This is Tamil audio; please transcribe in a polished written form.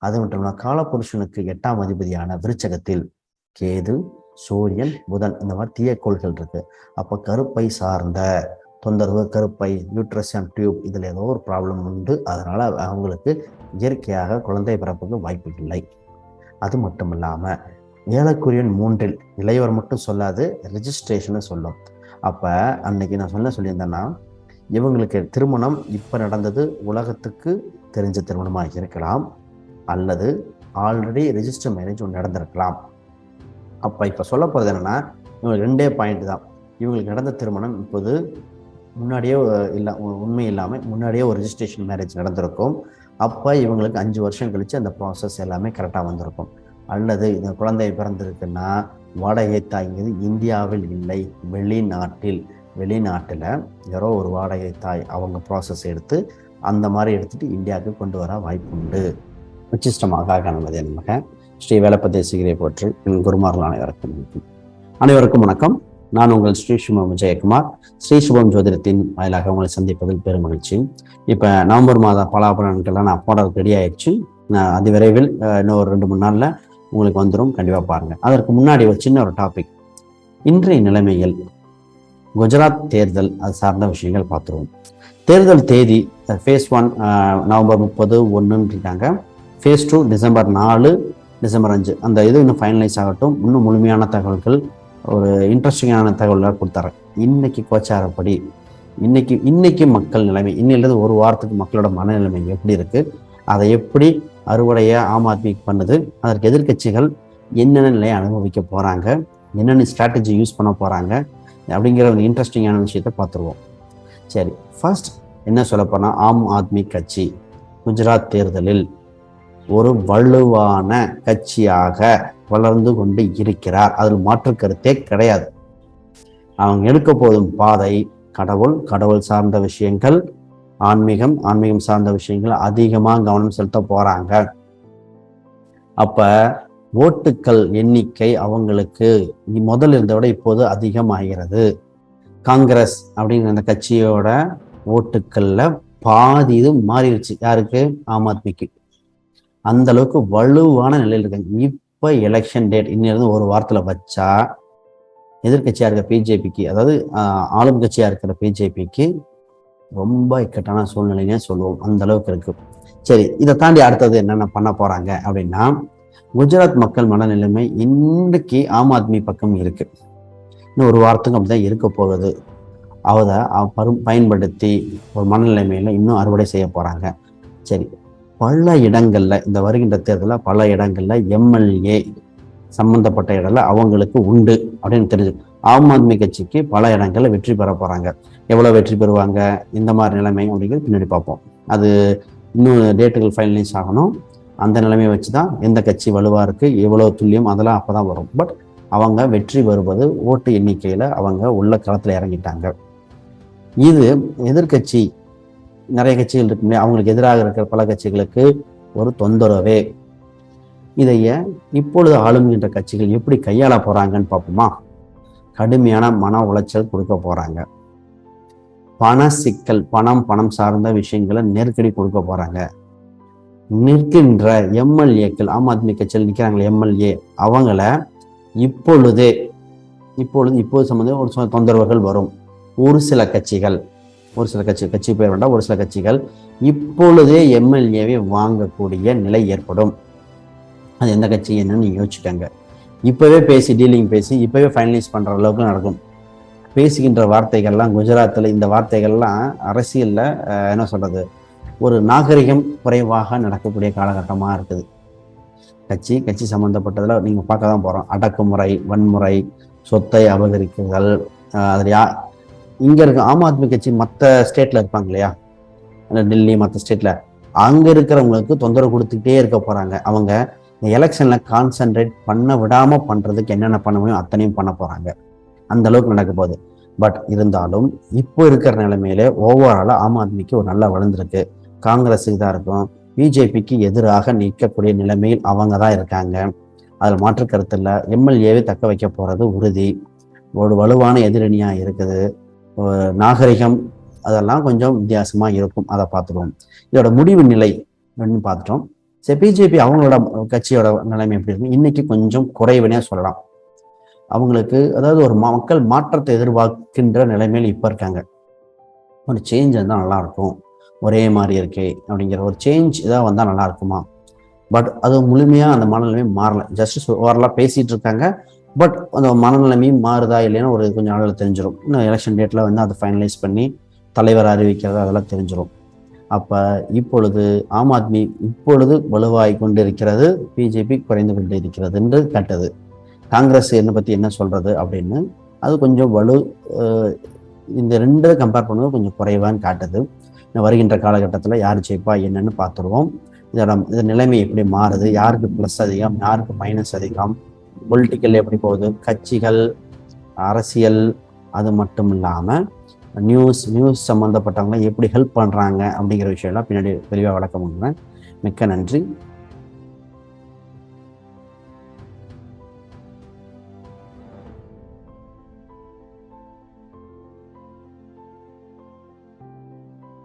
அது மட்டும் இல்லாமல் காலபுருஷனுக்கு 8ஆம் அதிபதியான விருச்சகத்தில் கேது, சூரியன், புதன் இந்த மாதிரி தீய கோள்கள் இருக்கு. அப்போ கருப்பை சார்ந்த தொந்தரவு, கருப்பை, யூட்ரஸ் டியூப் இதில் ஏதோ ஒரு ப்ராப்ளம் உண்டு. அதனால அவங்களுக்கு இயற்கையாக குழந்தை பிறப்புக்கு வாய்ப்பு இல்லை. அது மட்டும் இல்லாமல் ஏழக்குரியன் 3இல் இளையவர் மட்டும் சொல்லாது, ரெஜிஸ்ட்ரேஷனு சொல்லும். அப்போ அன்னைக்கு நான் சொல்லியிருந்தேன்னா, இவங்களுக்கு திருமணம் இப்போ நடந்தது உலகத்துக்கு தெரிஞ்ச திருமணமாக இருக்கலாம், அல்லது ஆல்ரெடி ரெஜிஸ்டர் மேரேஜ் ஒன்று நடந்திருக்கலாம். அப்போ இப்போ சொல்ல போகிறது என்னென்னா, இவங்களுக்கு 2 பாயிண்ட் தான். இவங்களுக்கு நடந்த திருமணம் இப்போது முன்னாடியே இல்லை, உண்மை இல்லாமல் முன்னாடியே ஒரு ரெஜிஸ்ட்ரேஷன் மேரேஜ் நடந்திருக்கும். அப்போ இவங்களுக்கு 5 வருஷம் கழித்து அந்த ப்ராசஸ் எல்லாமே கரெக்டாக வந்திருக்கும். அல்லது இந்த குழந்தை பிறந்திருக்குன்னா வாடகை தாய்ங்கிறது இந்தியாவில் இல்லை, வெளிநாட்டில் யாரோ ஒரு வாடகை தாய் அவங்க ப்ராசஸ் எடுத்து அந்த மாதிரி எடுத்துகிட்டு இந்தியாவுக்கு கொண்டு வர வாய்ப்பு உண்டு. உச்சிஷ்டமாக கணபதி நமக. ஸ்ரீ வேலப்பதி சிகிரை போற்று என் குருமார்கள் அனைவருக்கும் வணக்கம். நான் உங்கள் ஸ்ரீ சுபம் விஜயகுமார். ஸ்ரீ சுபம் ஜோதிடத்தின் வாயிலாக உங்களை சந்திப்பதில் பெரும் மகிழ்ச்சி. இப்போ நவம்பர் மாத பலாபலன்கள்லாம் நான் போடுறதுக்கு ரெடி ஆயிடுச்சு. நான் அது விரைவில் இன்னும் ஒரு 2-3 நாளில் உங்களுக்கு வந்துடும், கண்டிப்பாக பாருங்கள். அதற்கு முன்னாடி ஒரு சின்ன ஒரு டாபிக். இன்றைய நிலைமையில் குஜராத் தேர்தல் அது சார்ந்த விஷயங்கள் பார்த்துருவோம். தேர்தல் தேதி ஃபேஸ் 1 நவம்பர் 30 இருக்காங்க. ஃபேஸ் 2 டிசம்பர் 4, டிசம்பர் 5 அந்த இது இன்னும் ஃபைனலைஸ் ஆகட்டும். இன்னும் முழுமையான தகவல்கள், ஒரு இன்ட்ரெஸ்டிங்கான தகவலாக கொடுத்தாரேன். இன்னைக்கு கோச்சாரப்படி இன்னைக்கு மக்கள் நிலைமை, இன்னிலிருந்து ஒரு வாரத்துக்கு மக்களோட மனநிலைமை எப்படி இருக்கு, அதை எப்படி அறுவடையை ஆம் ஆத்மி பண்ணுது, அதற்கு எதிர்கட்சிகள் என்னென்ன நிலையை அனுபவிக்க போறாங்க, என்னென்ன ஸ்ட்ராட்டஜி யூஸ் பண்ண போறாங்க அப்படிங்கிற ஒரு இன்ட்ரெஸ்டிங்கான விஷயத்தை பார்த்துருவோம். சரி, ஃபர்ஸ்ட் என்ன சொல்ல போனா, ஆம் ஆத்மி கட்சி குஜராத் தேர்தலில் ஒரு வலுவான கட்சியாக வளர்ந்து கொண்டு இருக்கிறார். அதில் மாற்று கருத்தே கிடையாது. அவங்க எடுக்க போதும் பாதை கடவுள் சார்ந்த விஷயங்கள், ஆன்மீகம் சார்ந்த விஷயங்கள் அதிகமாக கவனம் செலுத்த போறாங்க. அப்ப ஓட்டுக்கள் எண்ணிக்கை அவங்களுக்கு முதல்ல இருந்த விட இப்போது அதிகமாகிறது. காங்கிரஸ் அப்படிங்கிற அந்த கட்சியோட ஓட்டுக்கள்ல பாதி இது மாறிடுச்சு. யாருக்கு? ஆம் ஆத்மிக்கு. அந்த அளவுக்கு வலுவான நிலையில் இருக்காங்க. இப்ப எலெக்ஷன் டேட் இன்னிலிருந்து ஒரு வாரத்தில் வச்சா எதிர்கட்சியா இருக்கிற பிஜேபிக்கு, அதாவது ஆளும் கட்சியா இருக்கிற பிஜேபிக்கு ரொம்ப இக்கட்டான சூழ்நிலைன்னே சொல்லுவோம். அந்த அளவுக்கு இருக்கு. சரி, இதை தாண்டி அடுத்தது என்னென்ன பண்ண போறாங்க அப்படின்னா, குஜராத் மக்கள் மனநிலைமை இன்றைக்கு ஆம் ஆத்மி பக்கம் இருக்கு. இன்னும் ஒரு வாரத்துக்கு அப்படிதான் இருக்க போகுது. அதை பயன்படுத்தி ஒரு மனநிலைமையில இன்னும் அறுவடை செய்ய போறாங்க. சரி, பல இடங்கள்ல இந்த வருகின்ற தேர்தலில் பல இடங்கள்ல எம்எல்ஏ சம்பந்தப்பட்ட இடம்ல அவங்களுக்கு உண்டு அப்படின்னு தெரிஞ்சு ஆம் ஆத்மி கட்சிக்கு பல இடங்கள்ல வெற்றி பெற போறாங்க. எவ்வளவு வெற்றி பெறுவாங்க, இந்த மாதிரி நிலைமை அப்படிங்கிறது பின்னாடி பார்ப்போம். அது இன்னும் டேட்டுகள் ஃபைனலைஸ் ஆகணும். அந்த நிலைமையை வச்சுதான் எந்த கட்சி வலுவா இருக்கு, எவ்வளவு துல்லியம், அதெல்லாம் அப்பதான் வரும். பட் அவங்க வெற்றி பெறுவது ஓட்டு எண்ணிக்கையில அவங்க உள்ள களத்துல இறங்கிட்டாங்க. இது எதிர்கட்சி நிறைய கட்சிகள் இருக்கு, அவங்களுக்கு எதிராக இருக்கிற பல கட்சிகளுக்கு ஒரு தொந்தரவே. இதைய இப்பொழுது ஆளுகின்ற கட்சிகள் எப்படி கையாள போறாங்கன்னு பார்ப்போமா. கடுமையான மன உளைச்சல் கொடுக்க போறாங்க. பண சிக்கல், பணம் சார்ந்த விஷயங்களை நெருக்கடி கொடுக்க போறாங்க. நிற்கின்ற எம்எல்ஏக்கள், ஆம் ஆத்மி கட்சியில் நிற்கிறாங்களே எம்எல்ஏ, அவங்கள இப்பொழுது சம்பந்தம் ஒரு தொந்தரவுகள் வரும். ஒரு சில கட்சி பேர் வேண்டாம், ஒரு சில கட்சிகள் இப்பொழுதே எம்எல்ஏவை வாங்கக்கூடிய நிலை ஏற்படும். அது எந்த கட்சி என்னன்னு யோசிச்சுட்டாங்க. இப்பவே டீலிங் பேசி இப்பவே ஃபைனலைஸ் பண்ற அளவுக்கு நடக்கும். பேசுகின்ற வார்த்தைகள்லாம் குஜராத்தில், இந்த வார்த்தைகள்லாம் அரசியல்ல என்ன சொல்றது, ஒரு நாகரிகம் குறைவாக நடக்கக்கூடிய காலகட்டமா இருக்குது. கட்சி சம்பந்தப்பட்டதுல நீங்க பார்க்க தான் போறோம். அடக்குமுறை, வன்முறை, சொத்தை அபகரிக்குதல். அதில் இங்க இருக்க ஆம் ஆத்மி கட்சி மற்ற ஸ்டேட்ல இருப்பாங்க இல்லையா, டெல்லி மற்ற ஸ்டேட்ல, அங்க இருக்கிறவங்களுக்கு தொந்தரவு கொடுத்துக்கிட்டே இருக்க போறாங்க. அவங்க இந்த எலெக்ஷன்ல கான்சென்ட்ரேட் பண்ண விடாம பண்றதுக்கு என்னென்ன பண்ண முடியும் அத்தனையும் பண்ண போறாங்க. அந்த அளவுக்கு நடக்க போகுது. பட் இருந்தாலும் இப்போ இருக்கிற நிலைமையில ஓவராலா ஆம் ஆத்மிக்கு ஒரு நல்லா வளர்ந்துருக்கு. காங்கிரஸுக்கு தான் இருக்கும், பிஜேபிக்கு எதிராக நிற்கக்கூடிய நிலைமையில் அவங்க தான் இருக்காங்க. அதில் மாற்று கருத்து இல்லை. எம்எல்ஏவை தக்க வைக்க போறது உறுதி. ஒரு வலுவான எதிரணியா இருக்குது. நாகரிகம் அதெல்லாம் கொஞ்சம் வித்தியாசமா இருக்கும். அதை பார்த்துருவோம். இதோட முடிவு நிலை அப்படின்னு பார்த்துட்டோம். சரி, பிஜேபி அவங்களோட கட்சியோட நிலைமை எப்படி இருக்கு? இன்னைக்கு கொஞ்சம் குறைவுனே சொல்லலாம். அவங்களுக்கு அதாவது ஒரு மக்கள் மாற்றத்தை எதிர்பார்க்கின்ற நிலைமையில் இப்போ இருக்காங்க. ஒரு சேஞ்ச் வந்தால் நல்லா இருக்கும், ஒரே மாதிரி இருக்கே அப்படிங்கிற ஒரு சேஞ்ச் ஏதாவது வந்தால் நல்லா இருக்குமா? பட் அது முழுமையாக அந்த மனநிலைமை மாறல. ஜஸ்ட் ஓவரலாக பேசிகிட்டு இருக்காங்க. பட் அந்த மனநிலைமையும் மாறுதா இல்லைன்னா ஒரு கொஞ்சம் நாளில் தெரிஞ்சிடும். இன்னும் எலெக்ஷன் டேட்டில் வந்து அதை ஃபைனலைஸ் பண்ணி தலைவர் அறிவிக்கிறது அதெல்லாம் தெரிஞ்சிடும். அப்போ இப்பொழுது ஆம் ஆத்மி இப்பொழுது வலுவாய் கொண்டு இருக்கிறது, பிஜேபி குறைந்து கொண்டு இருக்கிறது என்று காட்டுது. காங்கிரஸ் என்னை பற்றி என்ன சொல்கிறது அப்படின்னு அது கொஞ்சம் இந்த ரெண்டு கம்பேர் பண்ணும்போது கொஞ்சம் குறைவான்னு காட்டுது. வருகின்ற காலகட்டத்தில் யார் ஜெயிப்பா என்னன்னு பார்த்துருவோம். இந்த நிலைமை எப்படி மாறுது, யாருக்கு ப்ளஸ் அதிகம், யாருக்கு மைனஸ் அதிகம், பொலிட்டிக்கல் எப்படி போகுது, கட்சிகள், அரசியல், அது மட்டும் இல்லாமல் நியூஸ் சம்மந்தப்பட்டவங்க எப்படி ஹெல்ப் பண்ணுறாங்க அப்படிங்கிற விஷயம்லாம் பின்னாடி தெளிவாக விளக்க முடியுங்க. மிக்க நன்றி.